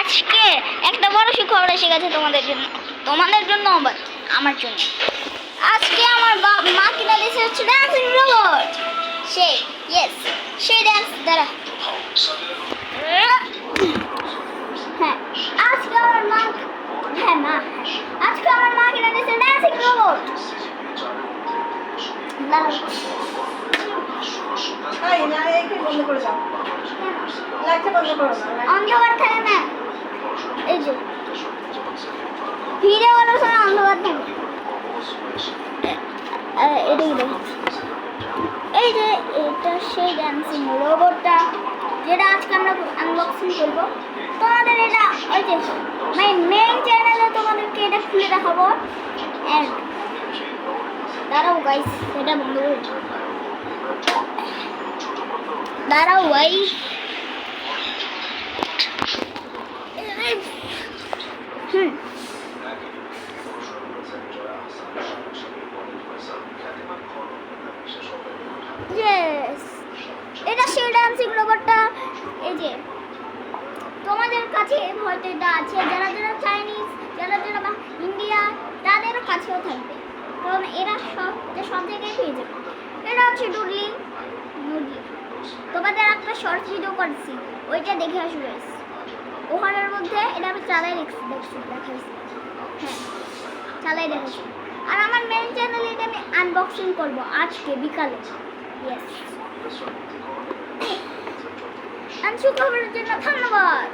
আজকে একটা বড় সুখবর এসে গেছে তোমাদের জন্য আবার আমার জন্য। আজকে আমার মা কিনে দিয়েছে হচ্ছে ডান্সিং রোবট। সেই ডান্স দ্বারা হ্যাঁ আজকে আমার মা আজকে আমার মা কিনে দিয়েছে ডান্সিং রোবট। অন্ধকার থাকে না, এই যে ভিড়ে বলো শোনা অন্ধকার থাকে। এই যে এটা সেই ড্যান্সিং রোবটটা যেটা আজকে আমরা আনবক্সিং করবো। তোমাদের এটা ওই যে মেইন চ্যানেলে তোমাদেরকে এটা খুলে দেখাবো। অ্যান্ড দাঁড়াও গাইস, এটা বন্ধ করে দাঁড়াও গাইস। এটা সেই ডান্সিং রোবটটা। এই যে তোমাদের কাছে হয়তো এটা আছে, যারা যারা চাইনিজ, যারা যারা ইন্ডিয়া, তাদেরও কাছেও থাকবে, কারণ এরা সব জায়গায় পেয়ে যাবে। এটা হচ্ছে ডুডলি মুরগি। তোমাদের একটা শর্ট ভিডিও করছি, ওইটা দেখে আসবে গাইস। ওখানের মধ্যে এটা আমি চালাই দেখাইছি, হ্যাঁ চালাই দেখাইছি। আর আমার মেন চ্যানেলে এটা আমি আনবক্সিং করবো আজকে বিকালে। ইয়েস, সুখবরের জন্য ধন্যবাদ।